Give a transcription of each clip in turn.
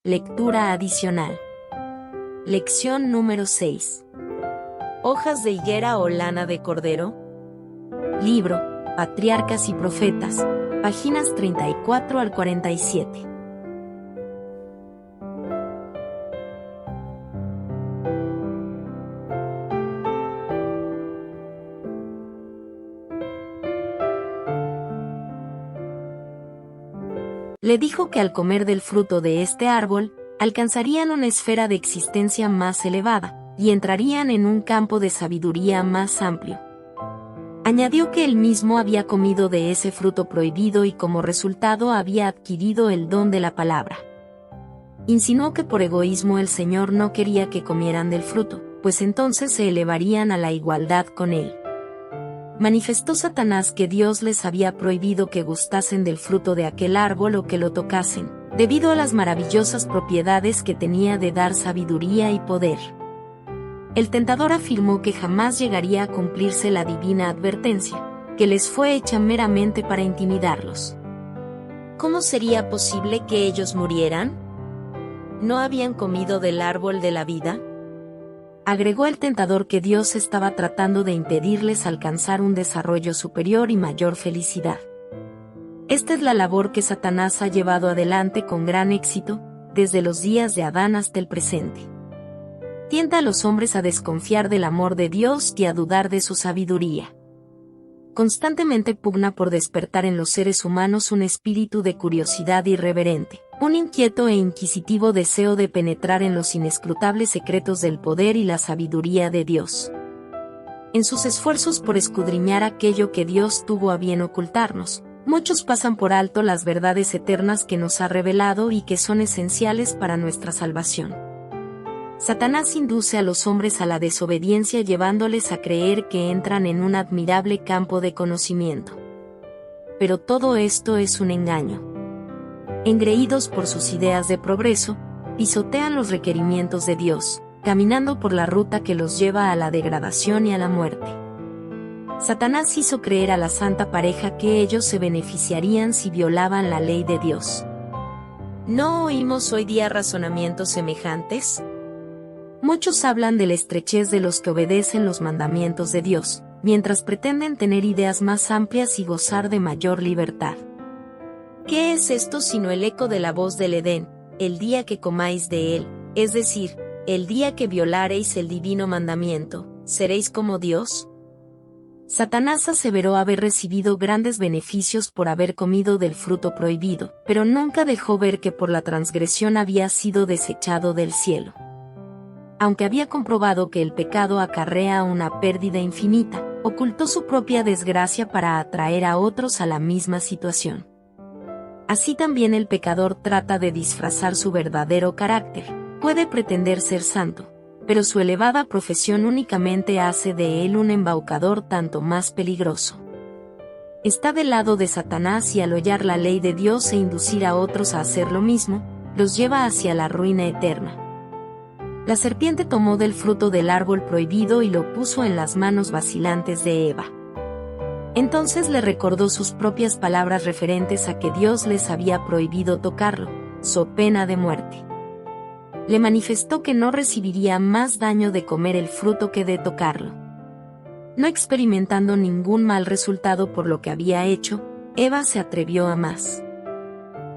Lectura adicional. Lección número 6. ¿Hojas de higuera o lana de cordero? Libro, Patriarcas y Profetas, páginas 34 al 47. Le dijo que al comer del fruto de este árbol, alcanzarían una esfera de existencia más elevada, y entrarían en un campo de sabiduría más amplio. Añadió que él mismo había comido de ese fruto prohibido y como resultado había adquirido el don de la palabra. Insinuó que por egoísmo el Señor no quería que comieran del fruto, pues entonces se elevarían a la igualdad con él. Manifestó Satanás que Dios les había prohibido que gustasen del fruto de aquel árbol o que lo tocasen, debido a las maravillosas propiedades que tenía de dar sabiduría y poder. El tentador afirmó que jamás llegaría a cumplirse la divina advertencia, que les fue hecha meramente para intimidarlos. ¿Cómo sería posible que ellos murieran? ¿No habían comido del árbol de la vida? Agregó el tentador que Dios estaba tratando de impedirles alcanzar un desarrollo superior y mayor felicidad. Esta es la labor que Satanás ha llevado adelante con gran éxito, desde los días de Adán hasta el presente. Tienta a los hombres a desconfiar del amor de Dios y a dudar de su sabiduría. Constantemente pugna por despertar en los seres humanos un espíritu de curiosidad irreverente, un inquieto e inquisitivo deseo de penetrar en los inescrutables secretos del poder y la sabiduría de Dios. En sus esfuerzos por escudriñar aquello que Dios tuvo a bien ocultarnos, muchos pasan por alto las verdades eternas que nos ha revelado y que son esenciales para nuestra salvación. Satanás induce a los hombres a la desobediencia llevándoles a creer que entran en un admirable campo de conocimiento. Pero todo esto es un engaño. Engreídos por sus ideas de progreso, pisotean los requerimientos de Dios, caminando por la ruta que los lleva a la degradación y a la muerte. Satanás hizo creer a la santa pareja que ellos se beneficiarían si violaban la ley de Dios. ¿No oímos hoy día razonamientos semejantes? Muchos hablan de la estrechez de los que obedecen los mandamientos de Dios, mientras pretenden tener ideas más amplias y gozar de mayor libertad. ¿Qué es esto sino el eco de la voz del Edén, el día que comáis de él, es decir, el día que violareis el divino mandamiento, seréis como Dios? Satanás aseveró haber recibido grandes beneficios por haber comido del fruto prohibido, pero nunca dejó ver que por la transgresión había sido desechado del cielo. Aunque había comprobado que el pecado acarrea una pérdida infinita, ocultó su propia desgracia para atraer a otros a la misma situación. Así también el pecador trata de disfrazar su verdadero carácter. Puede pretender ser santo, pero su elevada profesión únicamente hace de él un embaucador tanto más peligroso. Está del lado de Satanás y al hollar la ley de Dios e inducir a otros a hacer lo mismo, los lleva hacia la ruina eterna. La serpiente tomó del fruto del árbol prohibido y lo puso en las manos vacilantes de Eva. Entonces le recordó sus propias palabras referentes a que Dios les había prohibido tocarlo, so pena de muerte. Le manifestó que no recibiría más daño de comer el fruto que de tocarlo. No experimentando ningún mal resultado por lo que había hecho, Eva se atrevió a más.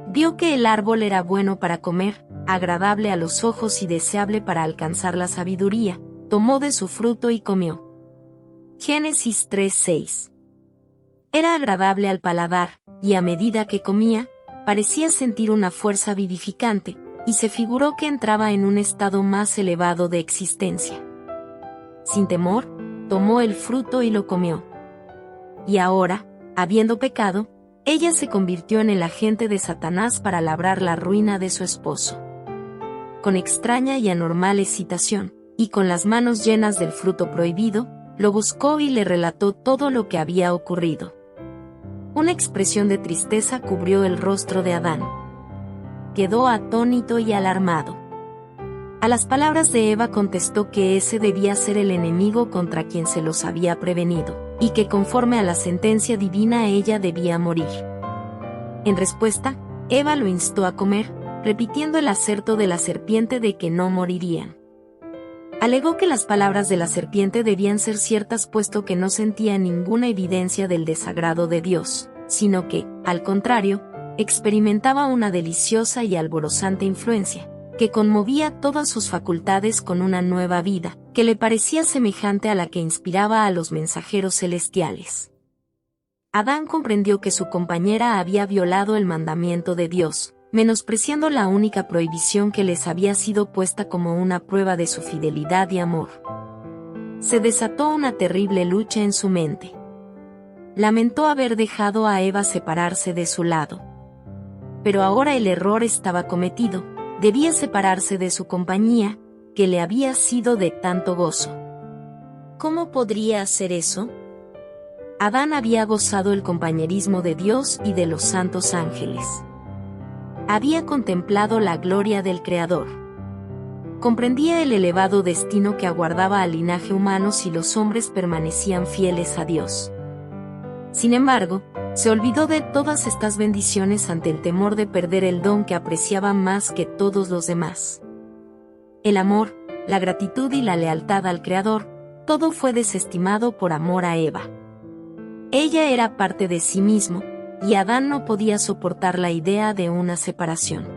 Vio que el árbol era bueno para comer, agradable a los ojos y deseable para alcanzar la sabiduría, tomó de su fruto y comió. Génesis 3:6. Era agradable al paladar, y a medida que comía, parecía sentir una fuerza vivificante, y se figuró que entraba en un estado más elevado de existencia. Sin temor, tomó el fruto y lo comió. Y ahora, habiendo pecado, ella se convirtió en el agente de Satanás para labrar la ruina de su esposo. Con extraña y anormal excitación, y con las manos llenas del fruto prohibido, lo buscó y le relató todo lo que había ocurrido. Una expresión de tristeza cubrió el rostro de Adán. Quedó atónito y alarmado. A las palabras de Eva contestó que ese debía ser el enemigo contra quien se los había prevenido, y que conforme a la sentencia divina ella debía morir. En respuesta, Eva lo instó a comer, repitiendo el aserto de la serpiente de que no morirían. Alegó que las palabras de la serpiente debían ser ciertas puesto que no sentía ninguna evidencia del desagrado de Dios, sino que, al contrario, experimentaba una deliciosa y alborozante influencia, que conmovía todas sus facultades con una nueva vida, que le parecía semejante a la que inspiraba a los mensajeros celestiales. Adán comprendió que su compañera había violado el mandamiento de Dios, menospreciando la única prohibición que les había sido puesta como una prueba de su fidelidad y amor. Se desató una terrible lucha en su mente. Lamentó haber dejado a Eva separarse de su lado. Pero ahora el error estaba cometido, debía separarse de su compañía, que le había sido de tanto gozo. ¿Cómo podría hacer eso? Adán había gozado el compañerismo de Dios y de los santos ángeles. Había contemplado la gloria del Creador. Comprendía el elevado destino que aguardaba al linaje humano si los hombres permanecían fieles a Dios. Sin embargo, se olvidó de todas estas bendiciones ante el temor de perder el don que apreciaba más que todos los demás. El amor, la gratitud y la lealtad al Creador, todo fue desestimado por amor a Eva. Ella era parte de sí mismo, y Adán no podía soportar la idea de una separación.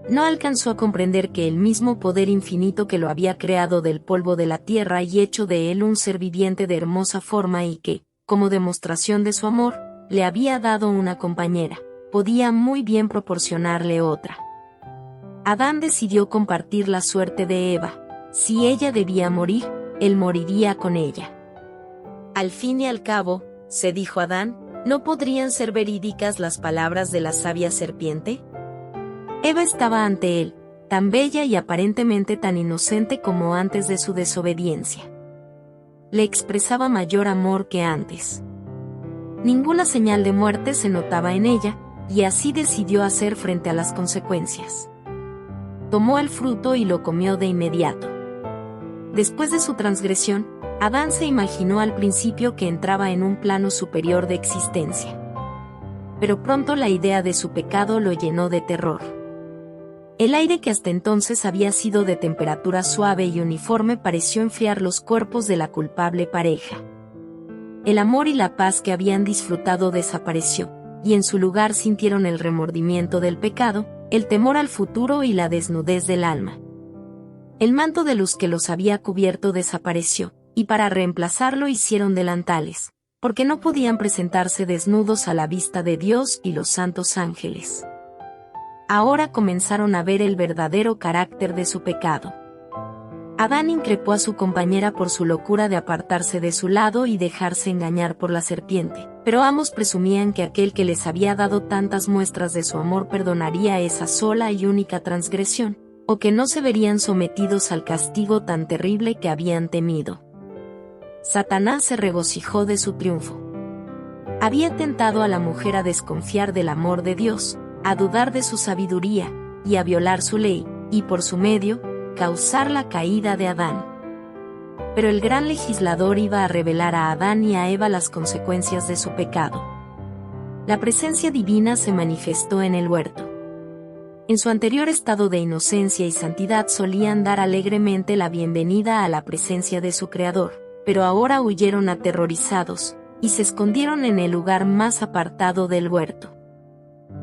No alcanzó a comprender que el mismo poder infinito que lo había creado del polvo de la tierra y hecho de él un ser viviente de hermosa forma y que, como demostración de su amor, le había dado una compañera, podía muy bien proporcionarle otra. Adán decidió compartir la suerte de Eva. Si ella debía morir, él moriría con ella. Al fin y al cabo, se dijo Adán, ¿no podrían ser verídicas las palabras de la sabia serpiente? Eva estaba ante él, tan bella y aparentemente tan inocente como antes de su desobediencia. Le expresaba mayor amor que antes. Ninguna señal de muerte se notaba en ella, y así decidió hacer frente a las consecuencias. Tomó el fruto y lo comió de inmediato. Después de su transgresión, Adán se imaginó al principio que entraba en un plano superior de existencia. Pero pronto la idea de su pecado lo llenó de terror. El aire que hasta entonces había sido de temperatura suave y uniforme pareció enfriar los cuerpos de la culpable pareja. El amor y la paz que habían disfrutado desapareció, y en su lugar sintieron el remordimiento del pecado, el temor al futuro y la desnudez del alma. El manto de luz que los había cubierto desapareció, y para reemplazarlo hicieron delantales, porque no podían presentarse desnudos a la vista de Dios y los santos ángeles. Ahora comenzaron a ver el verdadero carácter de su pecado. Adán increpó a su compañera por su locura de apartarse de su lado y dejarse engañar por la serpiente, pero ambos presumían que aquel que les había dado tantas muestras de su amor perdonaría esa sola y única transgresión, o que no se verían sometidos al castigo tan terrible que habían temido. Satanás se regocijó de su triunfo. Había tentado a la mujer a desconfiar del amor de Dios, a dudar de su sabiduría, y a violar su ley, y por su medio, causar la caída de Adán. Pero el gran legislador iba a revelar a Adán y a Eva las consecuencias de su pecado. La presencia divina se manifestó en el huerto. En su anterior estado de inocencia y santidad solían dar alegremente la bienvenida a la presencia de su Creador, pero ahora huyeron aterrorizados, y se escondieron en el lugar más apartado del huerto.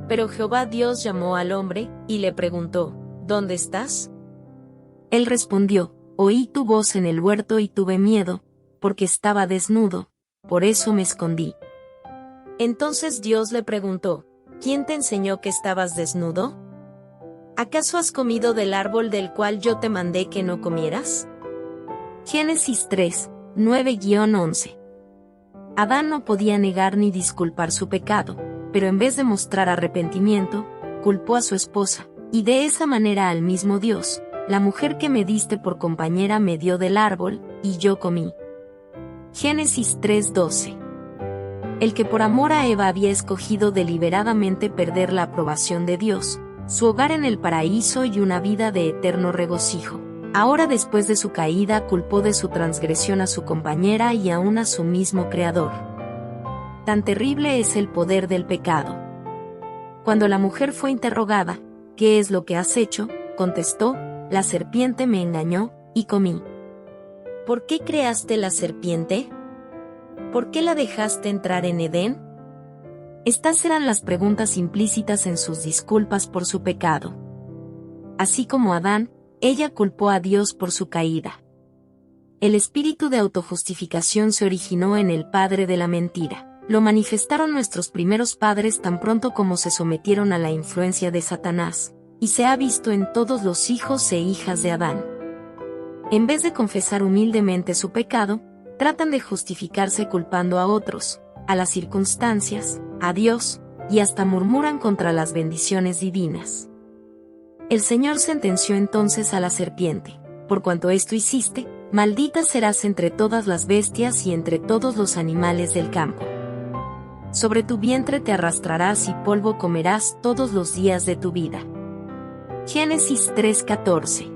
Pero Jehová Dios llamó al hombre, y le preguntó, ¿dónde estás? Él respondió, oí tu voz en el huerto y tuve miedo, porque estaba desnudo, por eso me escondí. Entonces Dios le preguntó, ¿quién te enseñó que estabas desnudo? ¿Acaso has comido del árbol del cual yo te mandé que no comieras? Génesis 3, 9-11. Adán no podía negar ni disculpar su pecado, pero en vez de mostrar arrepentimiento, culpó a su esposa, y de esa manera al mismo Dios, la mujer que me diste por compañera me dio del árbol, y yo comí. Génesis 3:12. El que por amor a Eva había escogido deliberadamente perder la aprobación de Dios, su hogar en el paraíso y una vida de eterno regocijo, ahora después de su caída culpó de su transgresión a su compañera y aún a su mismo Creador. Tan terrible es el poder del pecado. Cuando la mujer fue interrogada, ¿Qué es lo que has hecho?, contestó, la serpiente me engañó, y comí. ¿Por qué creaste la serpiente? ¿Por qué la dejaste entrar en Edén? Estas eran las preguntas implícitas en sus disculpas por su pecado. Así como Adán, ella culpó a Dios por su caída. El espíritu de autojustificación se originó en el padre de la mentira. Lo manifestaron nuestros primeros padres tan pronto como se sometieron a la influencia de Satanás, y se ha visto en todos los hijos e hijas de Adán. En vez de confesar humildemente su pecado, tratan de justificarse culpando a otros, a las circunstancias, a Dios, y hasta murmuran contra las bendiciones divinas. El Señor sentenció entonces a la serpiente: por cuanto esto hiciste, maldita serás entre todas las bestias y entre todos los animales del campo. Sobre tu vientre te arrastrarás y polvo comerás todos los días de tu vida. Génesis 3:14.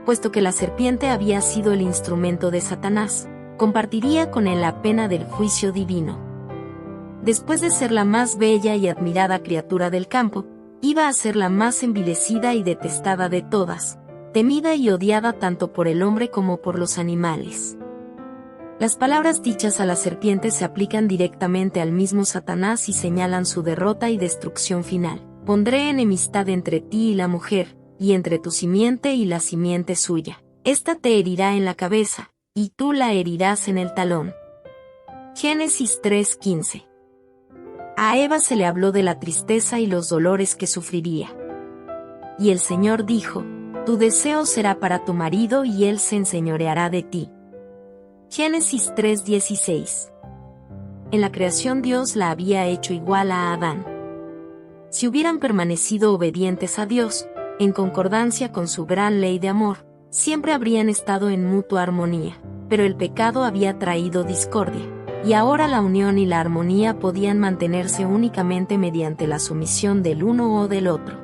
Puesto que la serpiente había sido el instrumento de Satanás, compartiría con él la pena del juicio divino. Después de ser la más bella y admirada criatura del campo, iba a ser la más envilecida y detestada de todas, temida y odiada tanto por el hombre como por los animales. Las palabras dichas a la serpiente se aplican directamente al mismo Satanás y señalan su derrota y destrucción final. Pondré enemistad entre ti y la mujer, y entre tu simiente y la simiente suya. Esta te herirá en la cabeza, y tú la herirás en el talón. Génesis 3:15. A Eva se le habló de la tristeza y los dolores que sufriría. Y el Señor dijo: tu deseo será para tu marido y él se enseñoreará de ti. Génesis 3:16. En la creación Dios la había hecho igual a Adán. Si hubieran permanecido obedientes a Dios, en concordancia con su gran ley de amor, siempre habrían estado en mutua armonía, pero el pecado había traído discordia, y ahora la unión y la armonía podían mantenerse únicamente mediante la sumisión del uno o del otro.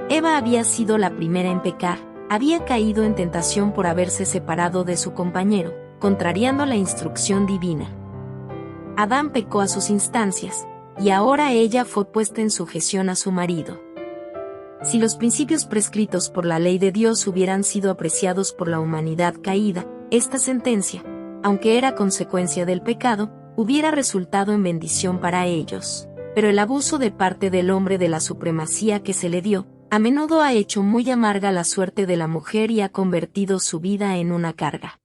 Eva había sido la primera en pecar, había caído en tentación por haberse separado de su compañero, contrariando la instrucción divina. Adán pecó a sus instancias, y ahora ella fue puesta en sujeción a su marido. Si los principios prescritos por la ley de Dios hubieran sido apreciados por la humanidad caída, esta sentencia, aunque era consecuencia del pecado, hubiera resultado en bendición para ellos. Pero el abuso de parte del hombre de la supremacía que se le dio, a menudo ha hecho muy amarga la suerte de la mujer y ha convertido su vida en una carga.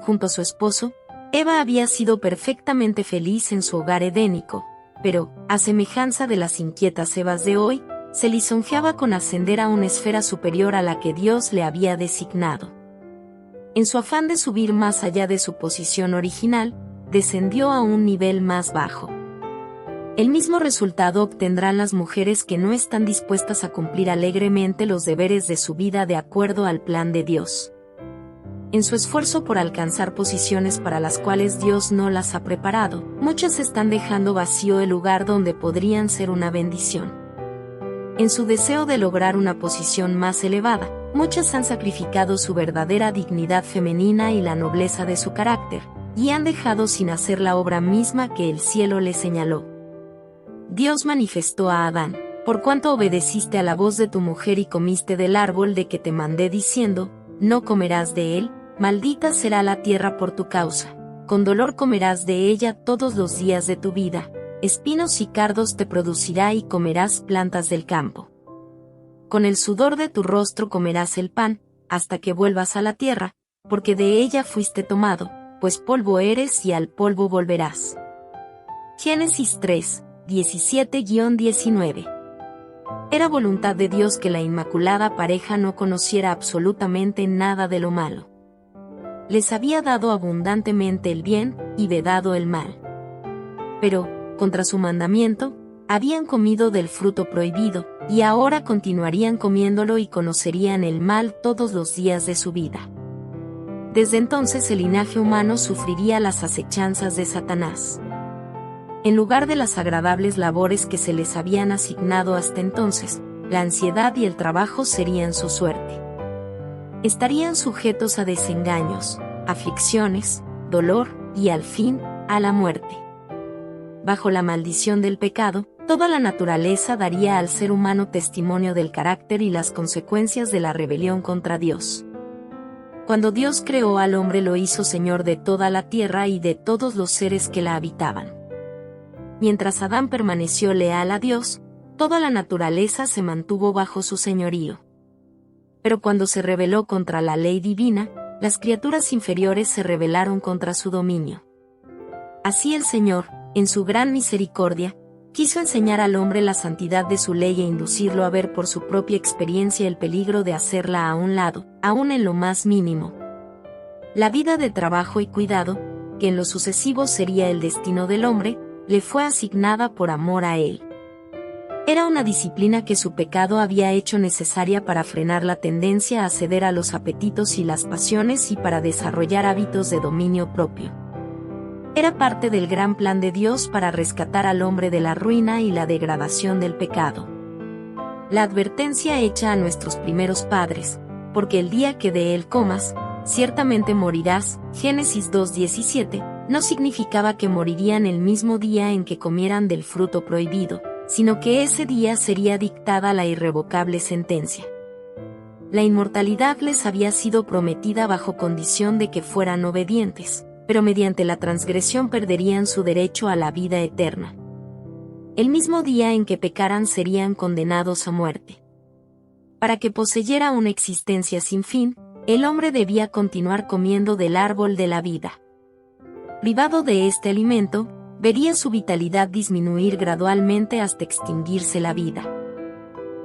Junto a su esposo, Eva había sido perfectamente feliz en su hogar edénico, pero, a semejanza de las inquietas Evas de hoy, se lisonjeaba con ascender a una esfera superior a la que Dios le había designado. En su afán de subir más allá de su posición original, descendió a un nivel más bajo. El mismo resultado obtendrán las mujeres que no están dispuestas a cumplir alegremente los deberes de su vida de acuerdo al plan de Dios. En su esfuerzo por alcanzar posiciones para las cuales Dios no las ha preparado, muchas están dejando vacío el lugar donde podrían ser una bendición. En su deseo de lograr una posición más elevada, muchas han sacrificado su verdadera dignidad femenina y la nobleza de su carácter, y han dejado sin hacer la obra misma que el cielo les señaló. Dios manifestó a Adán: por cuanto obedeciste a la voz de tu mujer y comiste del árbol de que te mandé diciendo, no comerás de él, maldita será la tierra por tu causa, con dolor comerás de ella todos los días de tu vida, espinos y cardos te producirá y comerás plantas del campo. Con el sudor de tu rostro comerás el pan, hasta que vuelvas a la tierra, porque de ella fuiste tomado, pues polvo eres y al polvo volverás. Génesis 3, 17-19. Era voluntad de Dios que la inmaculada pareja no conociera absolutamente nada de lo malo. Les había dado abundantemente el bien y vedado el mal. Pero, contra su mandamiento, habían comido del fruto prohibido, y ahora continuarían comiéndolo y conocerían el mal todos los días de su vida. Desde entonces el linaje humano sufriría las acechanzas de Satanás. En lugar de las agradables labores que se les habían asignado hasta entonces, la ansiedad y el trabajo serían su suerte. Estarían sujetos a desengaños, aflicciones, dolor y al fin, a la muerte. Bajo la maldición del pecado, Toda la naturaleza daría al ser humano testimonio del carácter y las consecuencias de la rebelión contra Dios. Cuando Dios creó al hombre lo hizo señor de toda la tierra y de todos los seres que la habitaban. Mientras Adán permaneció leal a Dios, toda la naturaleza se mantuvo bajo su señorío. Pero cuando se rebeló contra la ley divina, las criaturas inferiores se rebelaron contra su dominio. Así el Señor, en su gran misericordia, quiso enseñar al hombre la santidad de su ley e inducirlo a ver por su propia experiencia el peligro de hacerla a un lado, aun en lo más mínimo. La vida de trabajo y cuidado, que en lo sucesivo sería el destino del hombre, le fue asignada por amor a él. Era una disciplina que su pecado había hecho necesaria para frenar la tendencia a ceder a los apetitos y las pasiones y para desarrollar hábitos de dominio propio. Era parte del gran plan de Dios para rescatar al hombre de la ruina y la degradación del pecado. La advertencia hecha a nuestros primeros padres, porque el día que de él comas, ciertamente morirás, Génesis 2:17, no significaba que morirían el mismo día en que comieran del fruto prohibido, sino que ese día sería dictada la irrevocable sentencia. La inmortalidad les había sido prometida bajo condición de que fueran obedientes, pero mediante la transgresión perderían su derecho a la vida eterna. El mismo día en que pecaran serían condenados a muerte. Para que poseyera una existencia sin fin, el hombre debía continuar comiendo del árbol de la vida. Privado de este alimento, vería su vitalidad disminuir gradualmente hasta extinguirse la vida.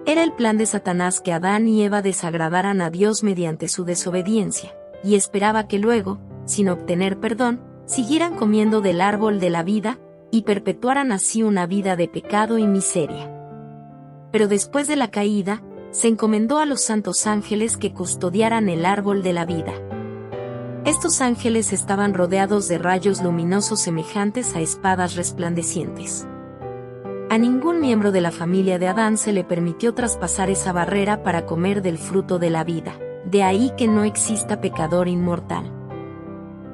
Era el plan de Satanás que Adán y Eva desagradaran a Dios mediante su desobediencia, y esperaba que luego, sin obtener perdón, siguieran comiendo del árbol de la vida, y perpetuaran así una vida de pecado y miseria. Pero después de la caída, se encomendó a los santos ángeles que custodiaran el árbol de la vida. Estos ángeles estaban rodeados de rayos luminosos semejantes a espadas resplandecientes. A ningún miembro de la familia de Adán se le permitió traspasar esa barrera para comer del fruto de la vida, de ahí que no exista pecador inmortal.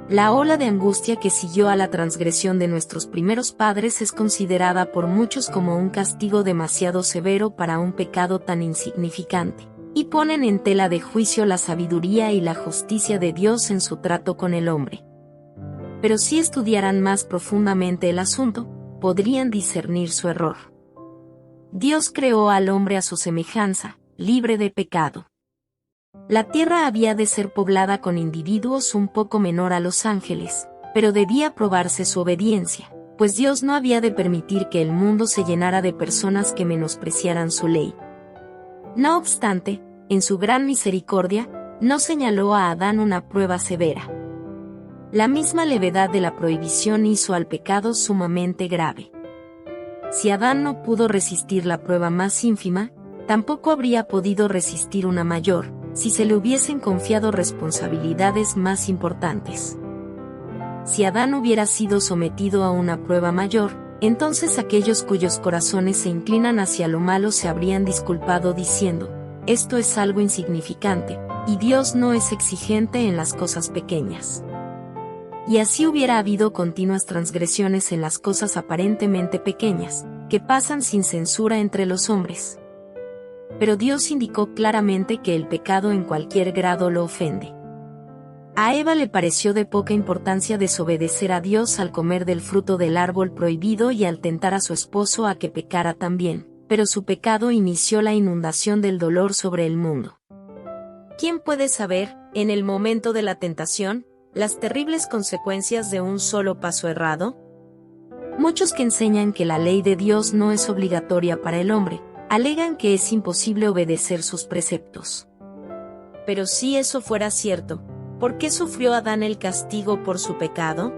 La ola de angustia que siguió a la transgresión de nuestros primeros padres es considerada por muchos como un castigo demasiado severo para un pecado tan insignificante, y ponen en tela de juicio la sabiduría y la justicia de Dios en su trato con el hombre. Pero si estudiaran más profundamente el asunto, podrían discernir su error. Dios creó al hombre a su semejanza, libre de pecado. La tierra había de ser poblada con individuos un poco menor a los ángeles, pero debía probarse su obediencia, pues Dios no había de permitir que el mundo se llenara de personas que menospreciaran su ley. No obstante, en su gran misericordia, no señaló a Adán una prueba severa. La misma levedad de la prohibición hizo al pecado sumamente grave. Si Adán no pudo resistir la prueba más ínfima, tampoco habría podido resistir una mayor, si se le hubiesen confiado responsabilidades más importantes. Si Adán hubiera sido sometido a una prueba mayor, entonces aquellos cuyos corazones se inclinan hacia lo malo se habrían disculpado diciendo, esto es algo insignificante, y Dios no es exigente en las cosas pequeñas. Y así hubiera habido continuas transgresiones en las cosas aparentemente pequeñas, que pasan sin censura entre los hombres. Pero Dios indicó claramente que el pecado en cualquier grado lo ofende. A Eva le pareció de poca importancia desobedecer a Dios al comer del fruto del árbol prohibido y al tentar a su esposo a que pecara también, pero su pecado inició la inundación del dolor sobre el mundo. ¿Quién puede saber, en el momento de la tentación, las terribles consecuencias de un solo paso errado? Muchos que enseñan que la ley de Dios no es obligatoria para el hombre, alegan que es imposible obedecer sus preceptos. Pero si eso fuera cierto, ¿por qué sufrió Adán el castigo por su pecado?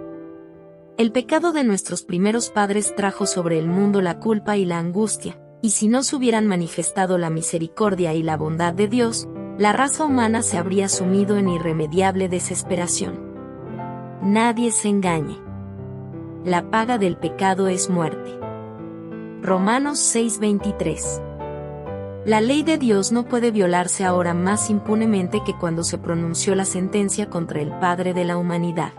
El pecado de nuestros primeros padres trajo sobre el mundo la culpa y la angustia, y si no se hubieran manifestado la misericordia y la bondad de Dios, la raza humana se habría sumido en irremediable desesperación. Nadie se engañe. La paga del pecado es muerte. Romanos 6:23. La ley de Dios no puede violarse ahora más impunemente que cuando se pronunció la sentencia contra el Padre de la humanidad.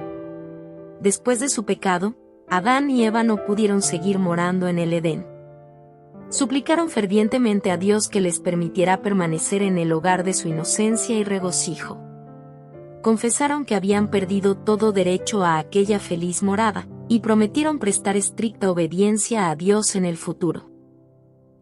Después de su pecado, Adán y Eva no pudieron seguir morando en el Edén. Suplicaron fervientemente a Dios que les permitiera permanecer en el hogar de su inocencia y regocijo. Confesaron que habían perdido todo derecho a aquella feliz morada, y prometieron prestar estricta obediencia a Dios en el futuro.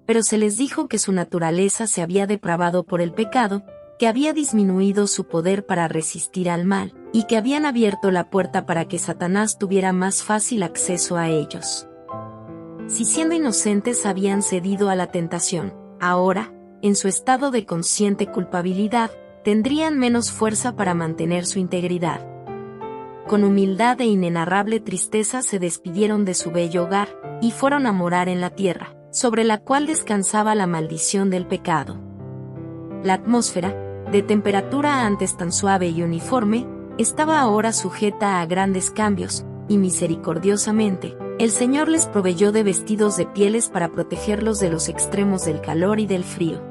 Pero se les dijo que su naturaleza se había depravado por el pecado, que había disminuido su poder para resistir al mal, y que habían abierto la puerta para que Satanás tuviera más fácil acceso a ellos. Si siendo inocentes habían cedido a la tentación, ahora, en su estado de consciente culpabilidad, tendrían menos fuerza para mantener su integridad. Con humildad e inenarrable tristeza se despidieron de su bello hogar, y fueron a morar en la tierra, sobre la cual descansaba la maldición del pecado. La atmósfera, de temperatura antes tan suave y uniforme, estaba ahora sujeta a grandes cambios, y misericordiosamente, el Señor les proveyó de vestidos de pieles para protegerlos de los extremos del calor y del frío.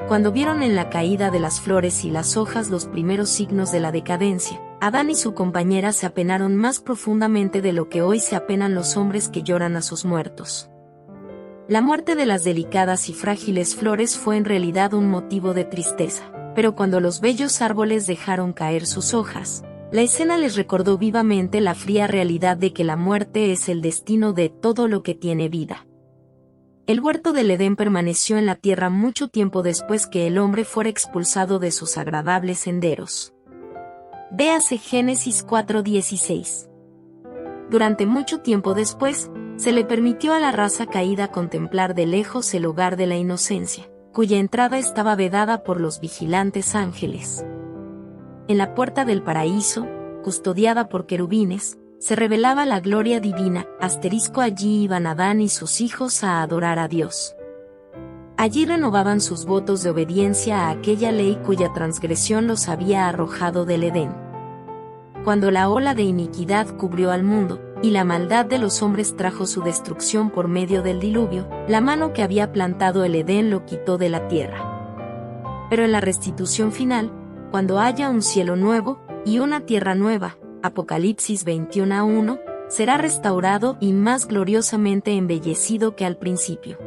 Cuando vieron en la caída de las flores y las hojas los primeros signos de la decadencia, Adán y su compañera se apenaron más profundamente de lo que hoy se apenan los hombres que lloran a sus muertos. La muerte de las delicadas y frágiles flores fue en realidad un motivo de tristeza, pero cuando los bellos árboles dejaron caer sus hojas, la escena les recordó vivamente la fría realidad de que la muerte es el destino de todo lo que tiene vida. El huerto del Edén permaneció en la tierra mucho tiempo después que el hombre fuera expulsado de sus agradables senderos. Véase Génesis 4:16. Durante mucho tiempo después, se le permitió a la raza caída contemplar de lejos el hogar de la inocencia, cuya entrada estaba vedada por los vigilantes ángeles. En la puerta del paraíso, custodiada por querubines, se revelaba la gloria divina. Allí iban Adán y sus hijos a adorar a Dios. Allí renovaban sus votos de obediencia a aquella ley cuya transgresión los había arrojado del Edén. Cuando la ola de iniquidad cubrió al mundo, y la maldad de los hombres trajo su destrucción por medio del diluvio, la mano que había plantado el Edén lo quitó de la tierra. Pero en la restitución final, cuando haya un cielo nuevo, y una tierra nueva, Apocalipsis 21:1, será restaurado y más gloriosamente embellecido que al principio.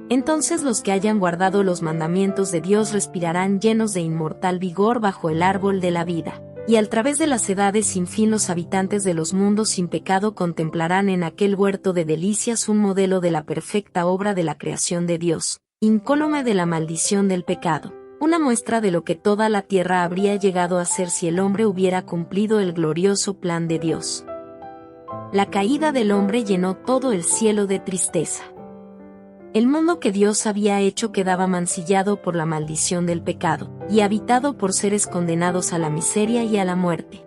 Entonces los que hayan guardado los mandamientos de Dios respirarán llenos de inmortal vigor bajo el árbol de la vida, y al través de las edades sin fin los habitantes de los mundos sin pecado contemplarán en aquel huerto de delicias un modelo de la perfecta obra de la creación de Dios, incólume de la maldición del pecado, una muestra de lo que toda la tierra habría llegado a ser si el hombre hubiera cumplido el glorioso plan de Dios. La caída del hombre llenó todo el cielo de tristeza. El mundo que Dios había hecho quedaba mancillado por la maldición del pecado, y habitado por seres condenados a la miseria y a la muerte.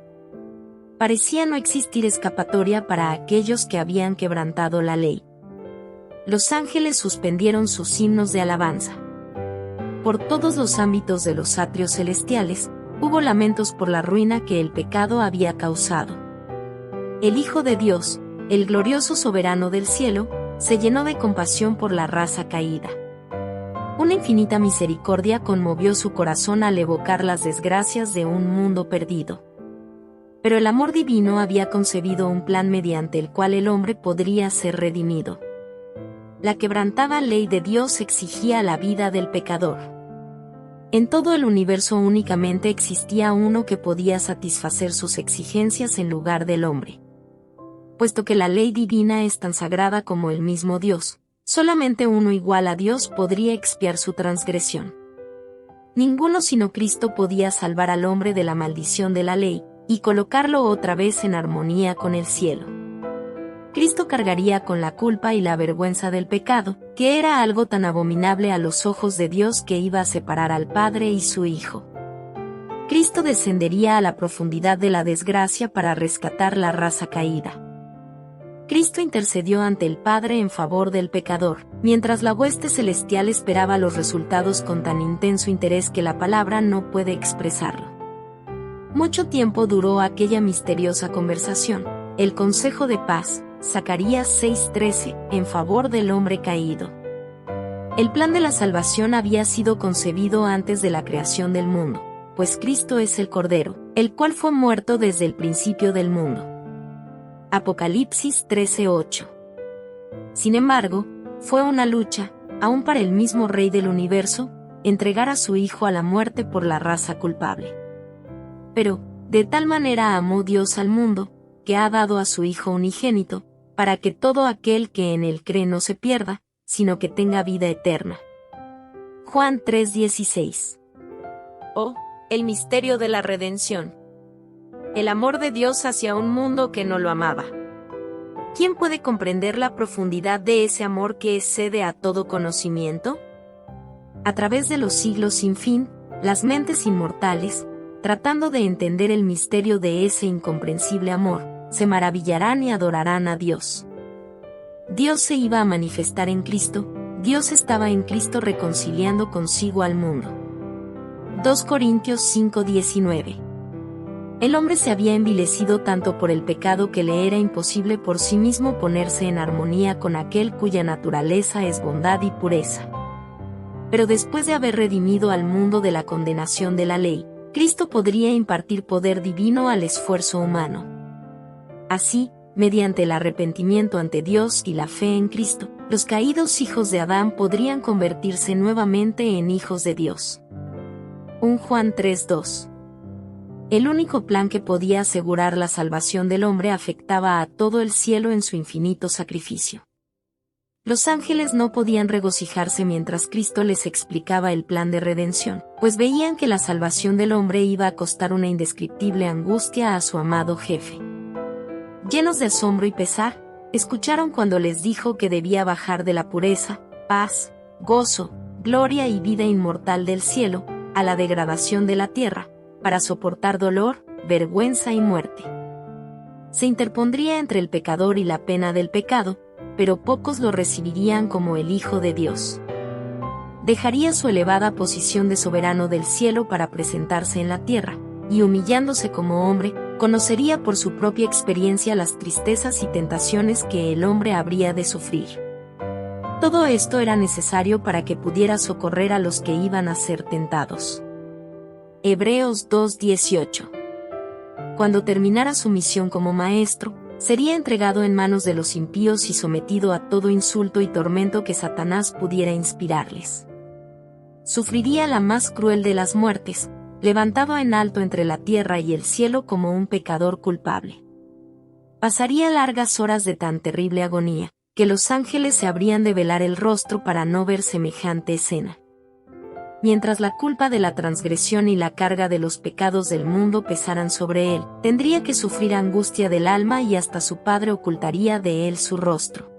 Parecía no existir escapatoria para aquellos que habían quebrantado la ley. Los ángeles suspendieron sus himnos de alabanza. Por todos los ámbitos de los atrios celestiales, hubo lamentos por la ruina que el pecado había causado. El Hijo de Dios, el glorioso soberano del cielo, se llenó de compasión por la raza caída. Una infinita misericordia conmovió su corazón al evocar las desgracias de un mundo perdido. Pero el amor divino había concebido un plan mediante el cual el hombre podría ser redimido. La quebrantada ley de Dios exigía la vida del pecador. En todo el universo únicamente existía uno que podía satisfacer sus exigencias en lugar del hombre. Puesto que la ley divina es tan sagrada como el mismo Dios, solamente uno igual a Dios podría expiar su transgresión. Ninguno sino Cristo podía salvar al hombre de la maldición de la ley, y colocarlo otra vez en armonía con el cielo. Cristo cargaría con la culpa y la vergüenza del pecado, que era algo tan abominable a los ojos de Dios que iba a separar al Padre y su Hijo. Cristo descendería a la profundidad de la desgracia para rescatar la raza caída. Cristo intercedió ante el Padre en favor del pecador, mientras la hueste celestial esperaba los resultados con tan intenso interés que la palabra no puede expresarlo. Mucho tiempo duró aquella misteriosa conversación, el consejo de paz, Zacarías 6:13, en favor del hombre caído. El plan de la salvación había sido concebido antes de la creación del mundo, pues Cristo es el Cordero, el cual fue muerto desde el principio del mundo. Apocalipsis 13:8. Sin embargo, Fue una lucha, aún para el mismo Rey del universo, entregar a su Hijo a la muerte por la raza culpable. Pero, de tal manera amó Dios al mundo, que ha dado a su Hijo unigénito, para que todo aquel que en él cree no se pierda, sino que tenga vida eterna. Juan 3:16. Oh, el misterio de la redención. El amor de Dios hacia un mundo que no lo amaba. ¿Quién puede comprender la profundidad de ese amor que excede a todo conocimiento? A través de los siglos sin fin, las mentes inmortales, tratando de entender el misterio de ese incomprensible amor, se maravillarán y adorarán a Dios. Dios se iba a manifestar en Cristo, Dios estaba en Cristo reconciliando consigo al mundo. 2 Corintios 5:19. El hombre se había envilecido tanto por el pecado que le era imposible por sí mismo ponerse en armonía con aquel cuya naturaleza es bondad y pureza. Pero después de haber redimido al mundo de la condenación de la ley, Cristo podría impartir poder divino al esfuerzo humano. Así, mediante el arrepentimiento ante Dios y la fe en Cristo, los caídos hijos de Adán podrían convertirse nuevamente en hijos de Dios. 1 Juan 3:2. El único plan que podía asegurar la salvación del hombre afectaba a todo el cielo en su infinito sacrificio. Los ángeles no podían regocijarse mientras Cristo les explicaba el plan de redención, pues veían que la salvación del hombre iba a costar una indescriptible angustia a su amado jefe. Llenos de asombro y pesar, escucharon cuando les dijo que debía bajar de la pureza, paz, gozo, gloria y vida inmortal del cielo, a la degradación de la tierra, para soportar dolor, vergüenza y muerte. Se interpondría entre el pecador y la pena del pecado, pero pocos lo recibirían como el Hijo de Dios. Dejaría su elevada posición de soberano del cielo para presentarse en la tierra, y humillándose como hombre, conocería por su propia experiencia las tristezas y tentaciones que el hombre habría de sufrir. Todo esto era necesario para que pudiera socorrer a los que iban a ser tentados. Hebreos 2:18. Cuando terminara su misión como maestro, sería entregado en manos de los impíos y sometido a todo insulto y tormento que Satanás pudiera inspirarles. Sufriría la más cruel de las muertes, levantado en alto entre la tierra y el cielo como un pecador culpable. Pasaría largas horas de tan terrible agonía, que los ángeles se habrían de velar el rostro para no ver semejante escena. Mientras la culpa de la transgresión y la carga de los pecados del mundo pesaran sobre él, tendría que sufrir angustia del alma y hasta su padre ocultaría de él su rostro.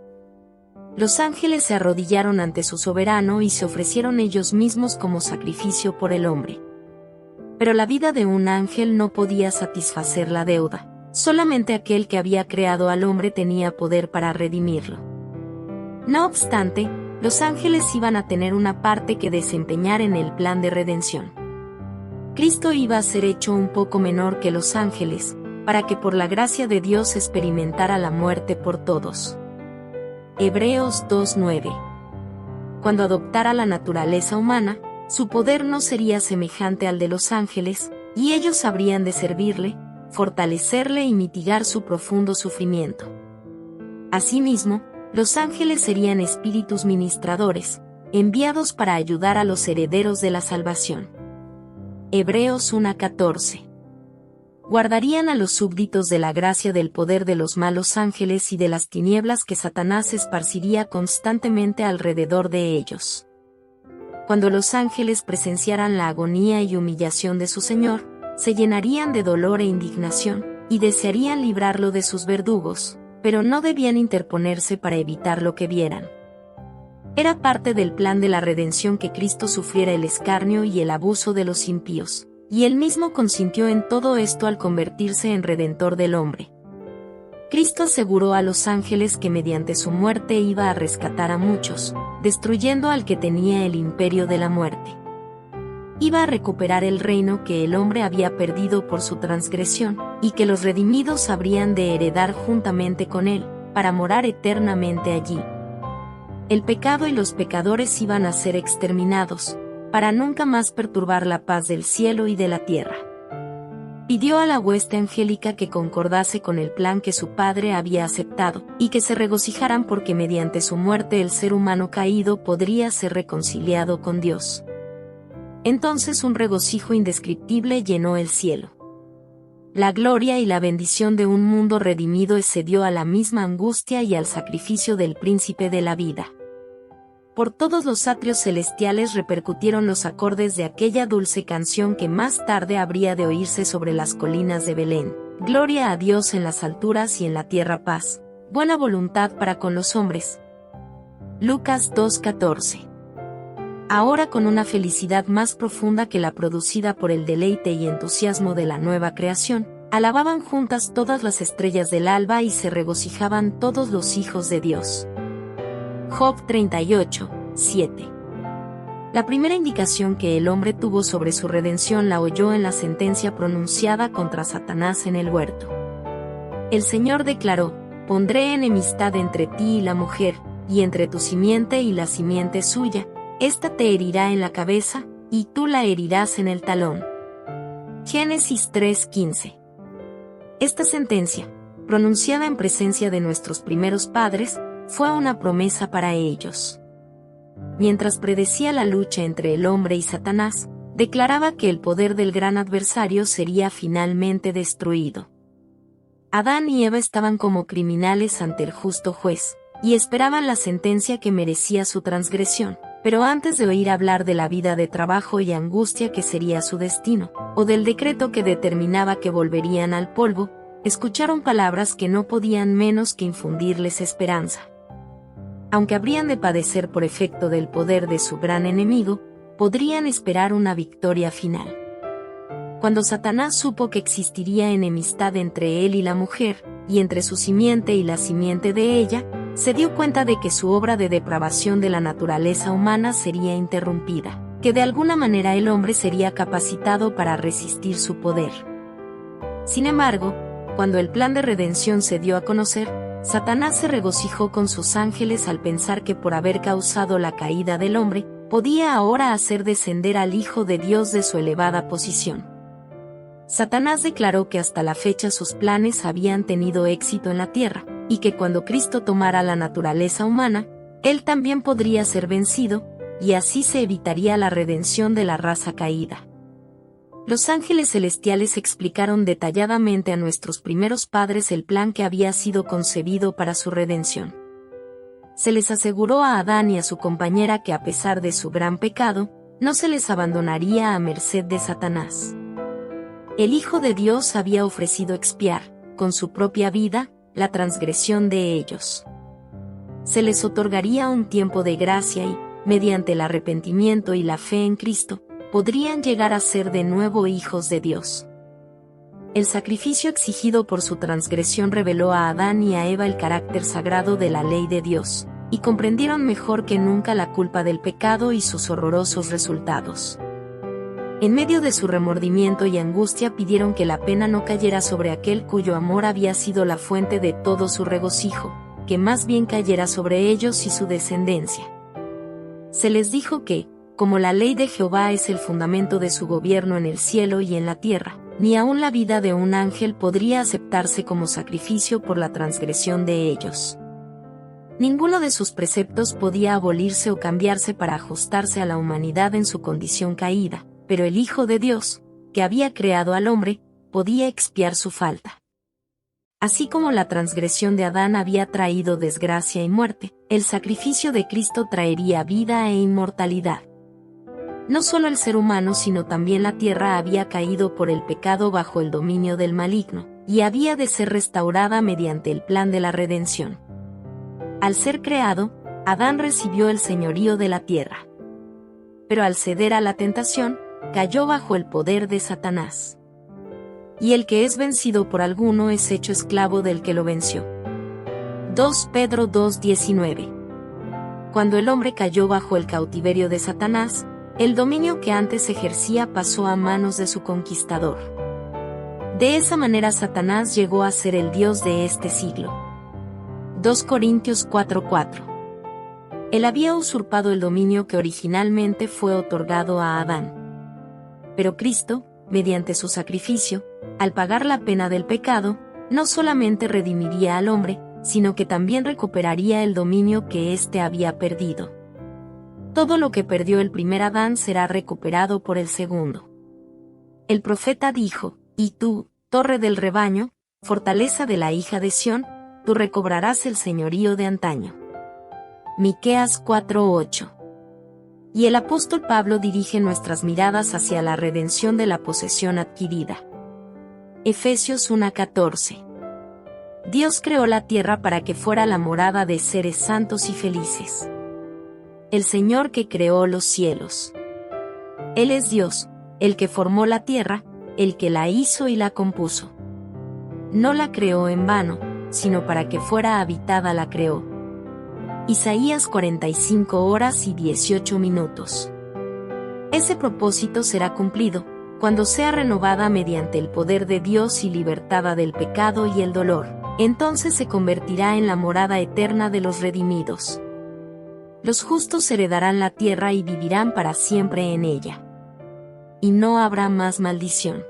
Los ángeles se arrodillaron ante su soberano y se ofrecieron ellos mismos como sacrificio por el hombre. Pero la vida de un ángel no podía satisfacer la deuda, solamente aquel que había creado al hombre tenía poder para redimirlo. No obstante, los ángeles iban a tener una parte que desempeñar en el plan de redención. Cristo iba a ser hecho un poco menor que los ángeles, para que por la gracia de Dios experimentara la muerte por todos. Hebreos 2:9. Cuando adoptara la naturaleza humana, su poder no sería semejante al de los ángeles, y ellos habrían de servirle, fortalecerle y mitigar su profundo sufrimiento. Asimismo, los ángeles serían espíritus ministradores, enviados para ayudar a los herederos de la salvación. Hebreos 1:14. Guardarían a los súbditos de la gracia del poder de los malos ángeles y de las tinieblas que Satanás esparciría constantemente alrededor de ellos. Cuando los ángeles presenciaran la agonía y humillación de su Señor, se llenarían de dolor e indignación, y desearían librarlo de sus verdugos, pero no debían interponerse para evitar lo que vieran. Era parte del plan de la redención que Cristo sufriera el escarnio y el abuso de los impíos, y él mismo consintió en todo esto al convertirse en Redentor del hombre. Cristo aseguró a los ángeles que mediante su muerte iba a rescatar a muchos, destruyendo al que tenía el imperio de la muerte. Iba a recuperar el reino que el hombre había perdido por su transgresión, y que los redimidos habrían de heredar juntamente con él, para morar eternamente allí. El pecado y los pecadores iban a ser exterminados, para nunca más perturbar la paz del cielo y de la tierra. Pidió a la hueste angélica que concordase con el plan que su padre había aceptado, y que se regocijaran porque mediante su muerte el ser humano caído podría ser reconciliado con Dios. Entonces un regocijo indescriptible llenó el cielo. La gloria y la bendición de un mundo redimido excedió a la misma angustia y al sacrificio del príncipe de la vida. Por todos los atrios celestiales repercutieron los acordes de aquella dulce canción que más tarde habría de oírse sobre las colinas de Belén. Gloria a Dios en las alturas y en la tierra paz, buena voluntad para con los hombres. Lucas 2:14. Ahora con una felicidad más profunda que la producida por el deleite y entusiasmo de la nueva creación, alababan juntas todas las estrellas del alba y se regocijaban todos los hijos de Dios. Job 38:7. La primera indicación que el hombre tuvo sobre su redención la oyó en la sentencia pronunciada contra Satanás en el huerto. El Señor declaró: «Pondré enemistad entre ti y la mujer, y entre tu simiente y la simiente suya. Esta te herirá en la cabeza, y tú la herirás en el talón». Génesis 3:15. Esta sentencia, pronunciada en presencia de nuestros primeros padres, fue una promesa para ellos. Mientras predecía la lucha entre el hombre y Satanás, declaraba que el poder del gran adversario sería finalmente destruido. Adán y Eva estaban como criminales ante el justo juez, y esperaban la sentencia que merecía su transgresión. Pero antes de oír hablar de la vida de trabajo y angustia que sería su destino, o del decreto que determinaba que volverían al polvo, escucharon palabras que no podían menos que infundirles esperanza. Aunque habrían de padecer por efecto del poder de su gran enemigo, podrían esperar una victoria final. Cuando Satanás supo que existiría enemistad entre él y la mujer, y entre su simiente y la simiente de ella, se dio cuenta de que su obra de depravación de la naturaleza humana sería interrumpida, que de alguna manera el hombre sería capacitado para resistir su poder. Sin embargo, cuando el plan de redención se dio a conocer, Satanás se regocijó con sus ángeles al pensar que por haber causado la caída del hombre, podía ahora hacer descender al Hijo de Dios de su elevada posición. Satanás declaró que hasta la fecha sus planes habían tenido éxito en la tierra, y que cuando Cristo tomara la naturaleza humana, él también podría ser vencido, y así se evitaría la redención de la raza caída. Los ángeles celestiales explicaron detalladamente a nuestros primeros padres el plan que había sido concebido para su redención. Se les aseguró a Adán y a su compañera que a pesar de su gran pecado, no se les abandonaría a merced de Satanás. El Hijo de Dios había ofrecido expiar, con su propia vida, la transgresión de ellos. Se les otorgaría un tiempo de gracia y, mediante el arrepentimiento y la fe en Cristo, podrían llegar a ser de nuevo hijos de Dios. El sacrificio exigido por su transgresión reveló a Adán y a Eva el carácter sagrado de la ley de Dios, y comprendieron mejor que nunca la culpa del pecado y sus horrorosos resultados. En medio de su remordimiento y angustia pidieron que la pena no cayera sobre aquel cuyo amor había sido la fuente de todo su regocijo, que más bien cayera sobre ellos y su descendencia. Se les dijo que, como la ley de Jehová es el fundamento de su gobierno en el cielo y en la tierra, ni aun la vida de un ángel podría aceptarse como sacrificio por la transgresión de ellos. Ninguno de sus preceptos podía abolirse o cambiarse para ajustarse a la humanidad en su condición caída, pero el Hijo de Dios, que había creado al hombre, podía expiar su falta. Así como la transgresión de Adán había traído desgracia y muerte, el sacrificio de Cristo traería vida e inmortalidad. No solo el ser humano sino también la tierra había caído por el pecado bajo el dominio del maligno, y había de ser restaurada mediante el plan de la redención. Al ser creado, Adán recibió el señorío de la tierra. Pero al ceder a la tentación, cayó bajo el poder de Satanás. Y el que es vencido por alguno es hecho esclavo del que lo venció. 2 Pedro 2:19. Cuando el hombre cayó bajo el cautiverio de Satanás, el dominio que antes ejercía pasó a manos de su conquistador. De esa manera Satanás llegó a ser el Dios de este siglo. 2 Corintios 4:4. Él había usurpado el dominio que originalmente fue otorgado a Adán. Pero Cristo, mediante su sacrificio, al pagar la pena del pecado, no solamente redimiría al hombre, sino que también recuperaría el dominio que éste había perdido. Todo lo que perdió el primer Adán será recuperado por el segundo. El profeta dijo: «Y tú, torre del rebaño, fortaleza de la hija de Sión, tú recobrarás el señorío de antaño». Miqueas 4:8. Y el apóstol Pablo dirige nuestras miradas hacia la redención de la posesión adquirida. Efesios 1:14. Dios creó la tierra para que fuera la morada de seres santos y felices. El Señor que creó los cielos. Él es Dios, el que formó la tierra, el que la hizo y la compuso. No la creó en vano, sino para que fuera habitada la creó. Isaías 45:18. Ese propósito será cumplido, cuando sea renovada mediante el poder de Dios y libertada del pecado y el dolor. Entonces se convertirá en la morada eterna de los redimidos. Los justos heredarán la tierra y vivirán para siempre en ella. Y no habrá más maldición.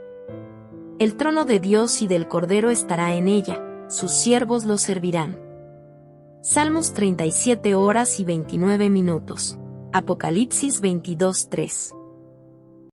El trono de Dios y del Cordero estará en ella, sus siervos lo servirán. Salmos 37:29. Apocalipsis 22:3.